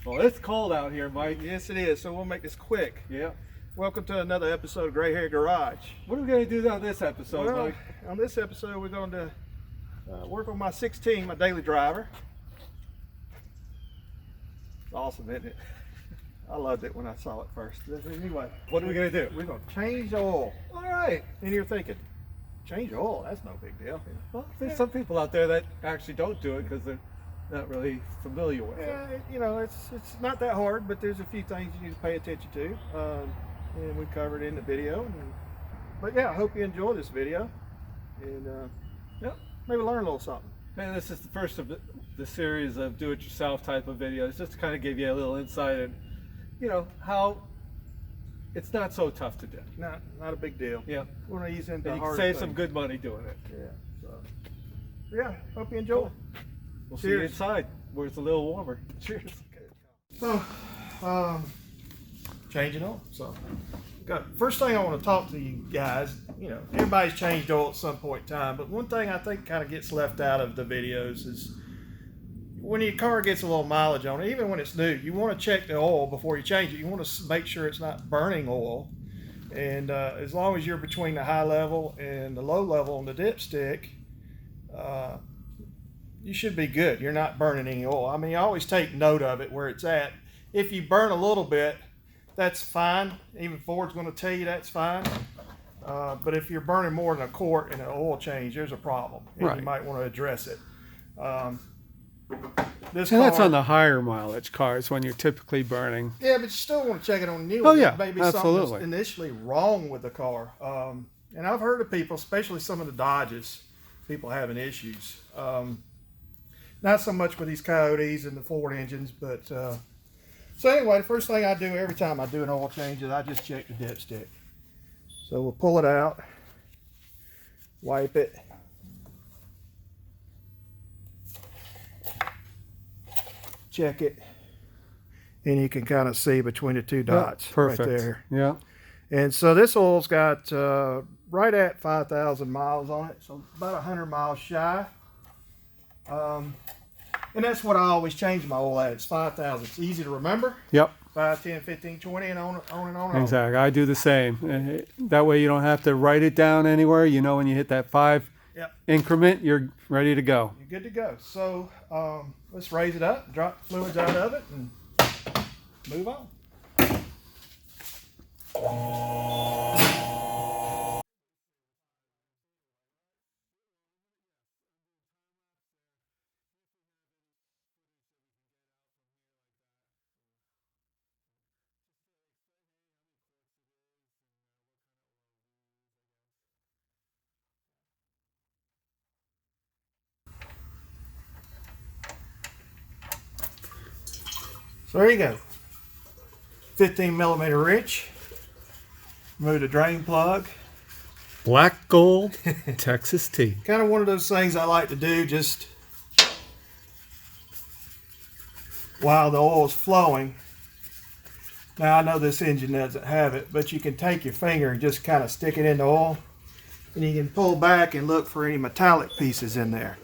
Well, it's cold out here, Mike. Yes, it is. So we'll make this quick. Yeah. Welcome to another episode of Gray Hair Garage. What are we going to do on this episode, Well, Mike? on this episode, we're going to work on my 16, my daily driver. It's awesome, isn't it? I loved it when I saw it first. Anyway, What are we going to do? we're going to change oil. All right. And you're thinking, change oil? That's no big deal. Well, there's some people out there that actually don't do it because they're not really familiar with it. Yeah, you know, it's not that hard, but there's a few things you need to pay attention to, and we covered in the video. But yeah, I hope you enjoy this video, and yeah, maybe learn a little something. And this is the first of the series of do-it-yourself type of videos, just to kind of give you a little insight and, you know, how it's not so tough to do. Not a big deal. Yeah. We're gonna ease into And you hard can save things. some good money doing it. Yeah. So yeah, hope you enjoy. Cool. We'll see you Cheers. inside where it's a little warmer. Cheers. So, changing oil. So, first thing I want to talk to you guys. You know, everybody's changed oil at some point in time, but one thing I think kind of gets left out of the videos is when your car gets a little mileage on it, even when it's new, you want to check the oil before you change it. You want to make sure it's not burning oil, and as long as you're between the high level and the low level on the dipstick, you should be good. You're not burning any oil. I mean, you always take note of it where it's at. If you burn a little bit, that's fine. Even Ford's going to tell you that's fine. But if you're burning more than a quart in an oil change, there's a problem. And Right. you might want to address it. This And that's car- on the higher mileage cars when you're typically burning. Yeah, but you still want to check it on the new Oh, one. yeah, Maybe absolutely. something's initially wrong with the car. And I've heard of people, especially some of the Dodges, people having issues. Not so much with these Coyotes and the Ford engines, but so anyway, the first thing I do every time I do an oil change is I just check the dipstick. So we'll pull it out, wipe it, check it, and you can kind of see between the two dots Perfect. right there. Yeah. And so this oil's got right at 5,000 miles on it, so about 100 miles shy. And that's what I always change my oil at. It's 5,000. It's easy to remember. Yep. 5, 10, 15, 20, and on and on. Exactly. I do the same. And that way you don't have to write it down anywhere. You know, when you hit that 5 Yep. increment, you're ready to go. You're good to go. So let's raise it up, drop the fluids out of it, and move on. So there you go. 15 millimeter wrench. Remove the drain plug. Black Gold Texas Tea. Kind of one of those things I like to do just while the oil is flowing. Now I know this engine doesn't have it, but you can take your finger and just kind of stick it in the oil, and you can pull back and look for any metallic pieces in there.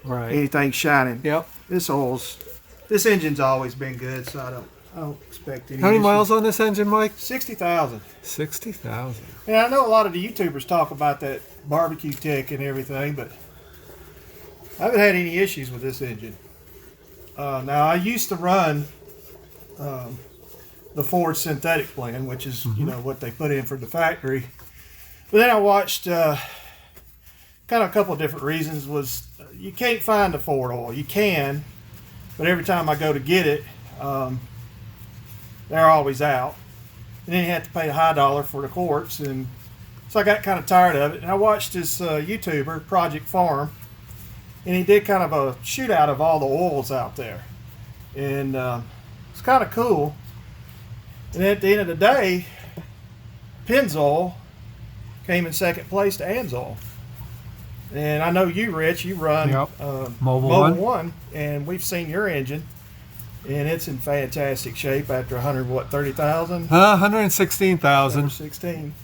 Right. Anything shining. Yep. This engine's always been good, so I don't expect any How many issues. miles on this engine, Mike? 60,000. 60,000. And I know a lot of the YouTubers talk about that barbecue tick and everything, but I haven't had any issues with this engine. Now, I used to run the Ford synthetic blend, which is you know what they put in for the factory. But then I watched kind of a couple of different reasons. Was you can't find the Ford oil. You can, but every time I go to get it, they're always out. And then you have to pay a high dollar for the quarts, and so I got kind of tired of it. And I watched this YouTuber, Project Farm, and he did kind of a shootout of all the oils out there, and it's kind of cool. And at the end of the day, Pennzoil came in second place to Anzoil. And I know you, Rich, you run Yep. Mobile One, and we've seen your engine. And it's in fantastic shape after 130,000? 116,000. 16.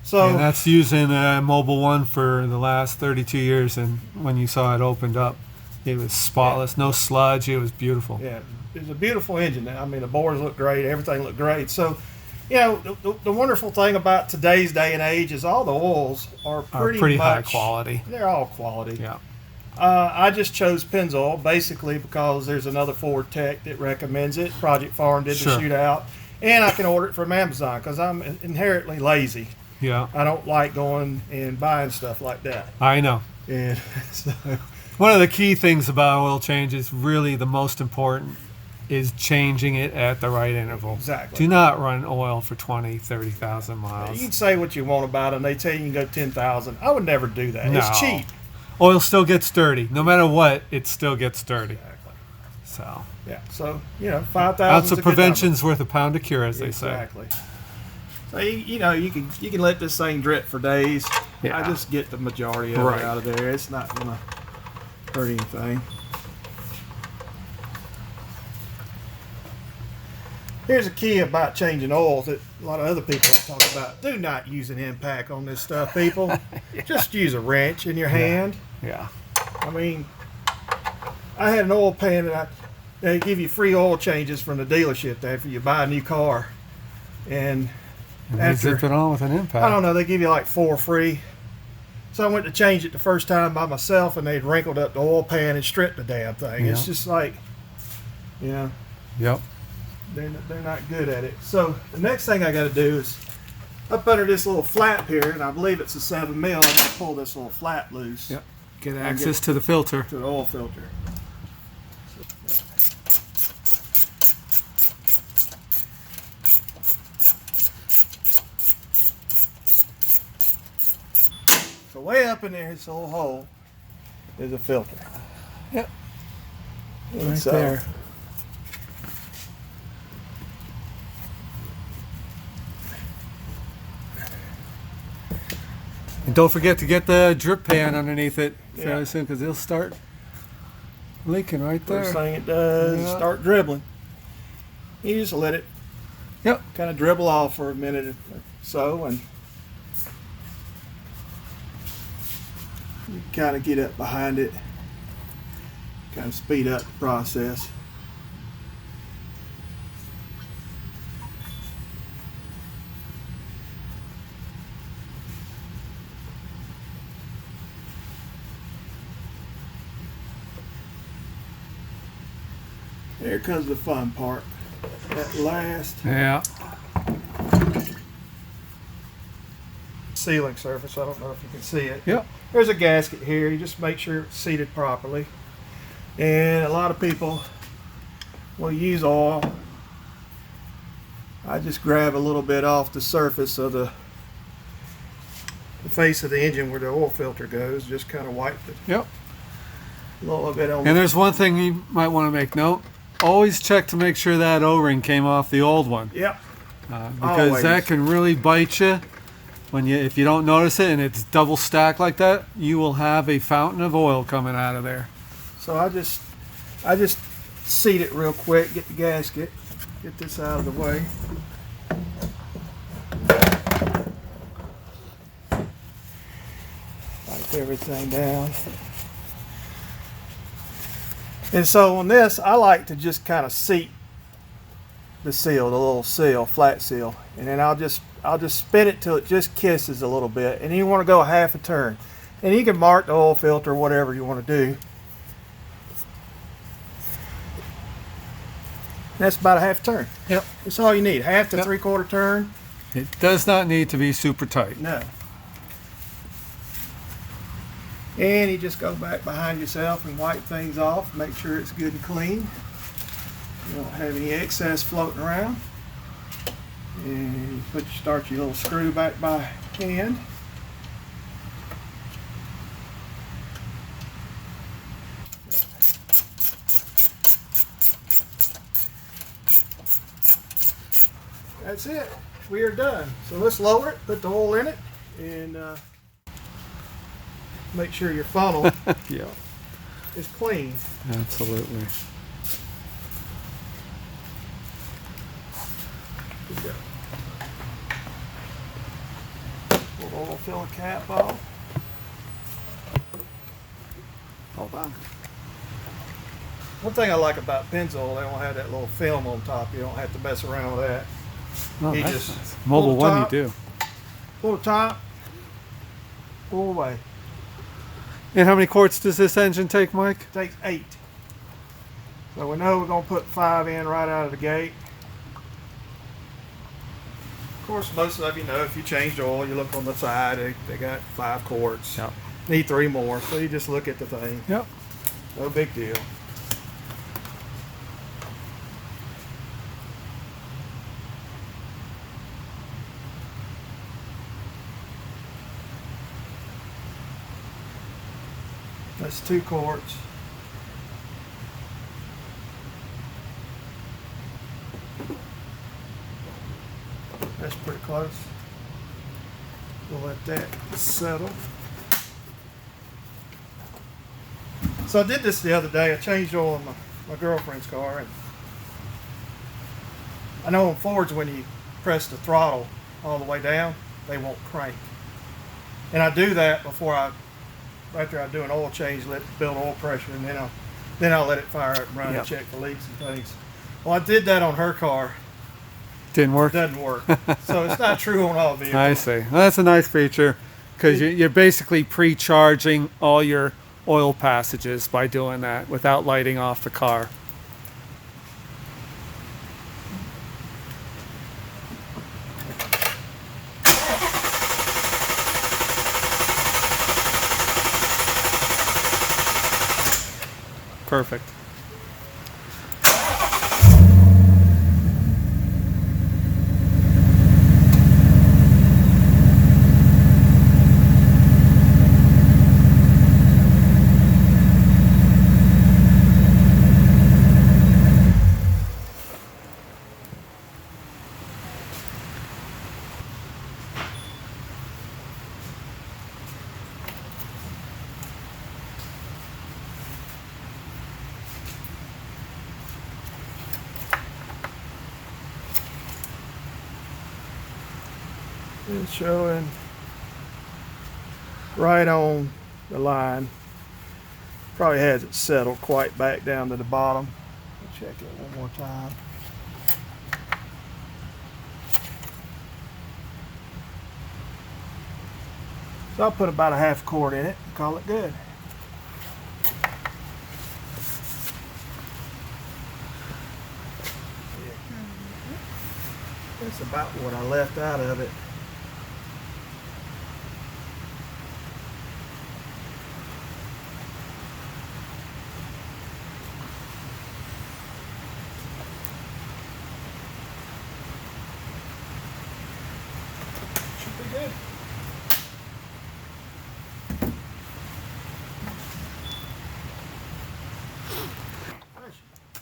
So And that's using Mobile One for the last 32 years. And when you saw it opened up, it was spotless, no sludge. It was beautiful. yeah, is a beautiful engine. I mean, the bores look great, everything looked great. So, you know, the wonderful thing about today's day and age is all the oils are pretty high much, quality. They're all quality. Yeah. I just chose Pennzoil basically because there's another Ford tech that recommends it. Project Farm did Sure. the shootout, and I can order it from Amazon because I'm inherently lazy. Yeah. I don't like going and buying stuff like that. I know. And so, One of the key things about oil change is really the most important is changing it at the right interval. exactly. Do not run oil for 20, 30,000 miles. You can say what you want about them. They tell you you can go 10,000. I would never do that. No. It's cheap. Oil still gets dirty. No matter what, it still gets dirty. Exactly. So, Yeah. So, you know, 5,000. ounce of prevention's worth a pound of cure, as they say. Exactly. So you know you can let this thing drip for days. Yeah. I just get the majority of Right. it out of there. It's not gonna hurt anything. Here's a key about changing oils that a lot of other people talk about. Do not use an impact on this stuff, people. Just use a wrench in your hand. Yeah. I mean, I had an oil pan that they give you free oil changes from the dealership after you buy a new car, and And they after zip it on with an impact. I don't know, they give you like 4 free. So I went to change it the first time by myself, and they'd wrinkled up the oil pan and stripped the damn thing. It's Yeah. just like, you know, Yep. they're not good at it. So the next thing I got to do is up under this little flap here, and I believe it's a 7 mil. I'm gonna pull this little flap loose Yep. Get access to the filter. to the oil filter. So way up in there, this little hole is a filter. Yep. And Right so- there. And don't forget to get the drip pan underneath it fairly Yeah. soon, because it'll start leaking right there. First thing it does is Yeah. start dribbling. You just let it Yep. kind of dribble off for a minute or so, and you kind of get up behind it, kind of speed up the process. There comes the fun part. That last Yeah. sealing surface, I don't know if you can see it. Yep. There's a gasket here. You just make sure it's seated properly. And a lot of people will use oil. I just grab a little bit off the surface of the face of the engine where the oil filter goes. Just kind of wipe it Yep. a little bit on. And there's one thing you might want to make note. Always check to make sure that O-ring came off the old one, Yep. because Always. that can really bite you. If you don't notice it and it's double stacked like that, you will have a fountain of oil coming out of there. So I just seat it real quick. Get the gasket. Get this out of the way. Wipe everything down. And so on this, I like to just kind of seat the seal, the little seal, flat seal, and then I'll just spin it till it just kisses a little bit, and then you want to go a half a turn, and you can mark the oil filter, whatever you want to do. That's about a half turn. Yep. That's all you need, half to Yep. 3/4 turn. It does not need to be super tight. No. And you just go back behind yourself and wipe things off. Make sure it's good and clean. You don't have any excess floating around. And you start your little screw back by hand. That's it. We are done. So let's lower it, put the oil in it, and make sure your funnel Yeah. is clean. Absolutely. Good go. Pull the oil filler cap off. Hold on. One thing I like about Pennzoil, they don't have that little film on top. You don't have to mess around with that. Oh, You that's just nice. Mobile pull the one, you top. do. Pull the top, pull away. And how many quarts does this engine take, Mike? Takes 8. So we know we're going to put 5 in right out of the gate. Of course, most of you know if you change the oil, you look on the side, they got 5 quarts. Yep. Need 3 more, so you just look at the thing. Yep. No big deal. That's 2 quarts. That's pretty close. We'll let that settle. So I did this the other day. I changed oil in my girlfriend's car, and I know on Fords when you press the throttle all the way down, they won't crank. And I do that after I do an oil change, let it build oil pressure, and then I'll let it fire up and run and check for leaks and things. Well, I did that on her car. Didn't work. It doesn't work. So it's not true on all vehicles. I see. Well, that's a nice feature because you're basically pre-charging all your oil passages by doing that without lighting off the car. Perfect. It's showing right on the line. Probably has it settled quite back down to the bottom. I'll check it one more time. So I'll put about a half quart in it and call it good. That's about what I left out of it. Should be good.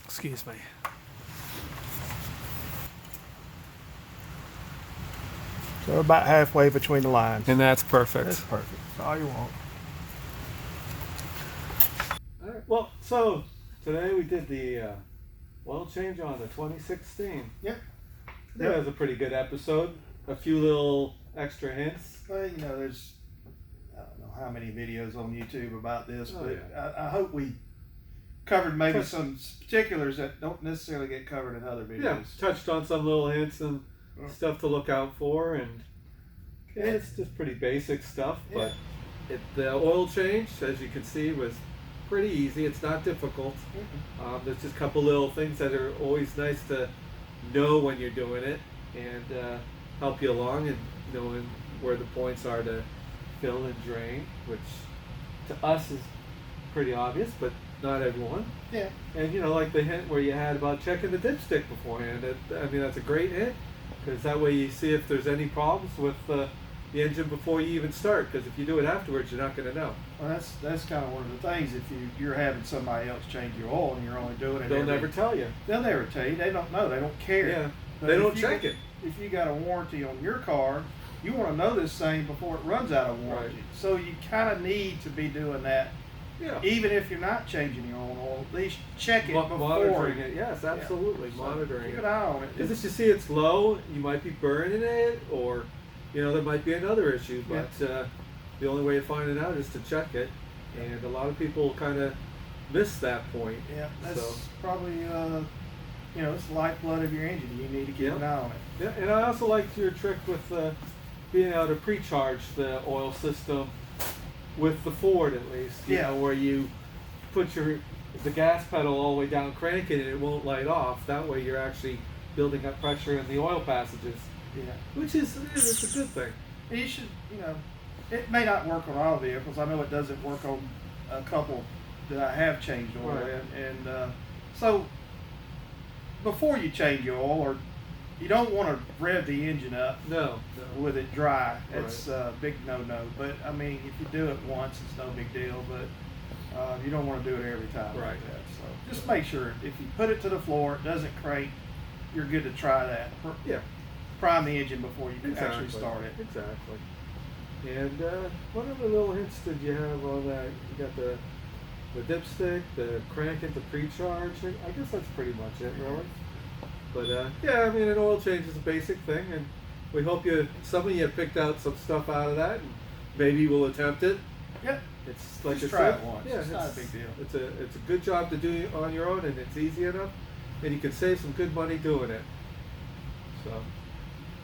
Excuse me. So about halfway between the lines. And that's perfect. That's perfect. That's all you want. All right. Well, so today we did the oil change on the 2016. Yep. That was a pretty good episode. A few little extra hints. Well, you know, there's I don't know how many videos on YouTube about this, Oh, but yeah. I hope we covered maybe Touch- some particulars that don't necessarily get covered in other videos. Yeah, touched on some little hints and Yeah. stuff to look out for, and it's just pretty basic stuff. But the oil change, as you can see, was pretty easy. It's not difficult. There's just a couple little things that are always nice to know when you're doing it, and help you along in knowing where the points are to fill and drain, which to us is pretty obvious, but not everyone. Yeah. And you know, like the hint where you had about checking the dipstick beforehand. I mean, that's a great hint, because that way you see if there's any problems with the engine before you even start. Because if you do it afterwards, you're not going to know. Well, that's kind of one of the things. If you're having somebody else change your oil and you're only doing it, They'll never tell you. They'll never tell you. They don't know. They don't care. Yeah, But they if don't you check got- it. If you got a warranty on your car, you want to know this thing before it runs out of warranty. Right. So you kind of need to be doing that. Yeah. Even if you're not changing your own oil, at least check it before. Monitoring it. Yes, absolutely. So Monitoring keep it. an eye on it. Because if you see it's low, you might be burning it, or you know, there might be another issue. But the only way of finding out is to check it. And a lot of people kind of miss that point. Yeah, that's So, probably it's the lifeblood of your engine. You need to keep Yeah. an eye on it. yeah, and I also liked your trick with being able to pre-charge the oil system with the Ford, at least. You Yeah. know, where you put the gas pedal all the way down, cranking, and it won't light off. That way, you're actually building up pressure in the oil passages, Yeah. which is it's a good thing. You should, it may not work on all vehicles. I know it doesn't work on a couple that I have changed oil Right. in. And so before you change your oil, or you don't want to rev the engine up No, with it dry. Right. It's a big no-no. But I mean, if you do it once, it's no big deal. But you don't want to do it every time Right. like that. So just make sure if you put it to the floor, it doesn't crank, you're good to try that. yeah, Prime the engine before you exactly. actually start it. Exactly. And what other little hints did you have on that? You got the dipstick, the crank it to pre-charge. I guess that's pretty much it, really. But yeah, I mean, an oil change is a basic thing, and we hope some of you picked out some stuff out of that, and maybe we'll attempt it. Yep. It's like Just I try said, it once. Yeah, It's not a big deal. It's a good job to do on your own, and it's easy enough, and you can save some good money doing it. So,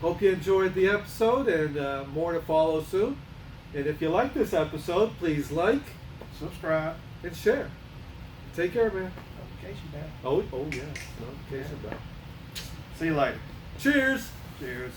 hope you enjoyed the episode, and more to follow soon. And if you like this episode, please like Subscribe. and share. Take care, man. Notification bell. Oh yes, notification bell. See you later. Cheers. Cheers.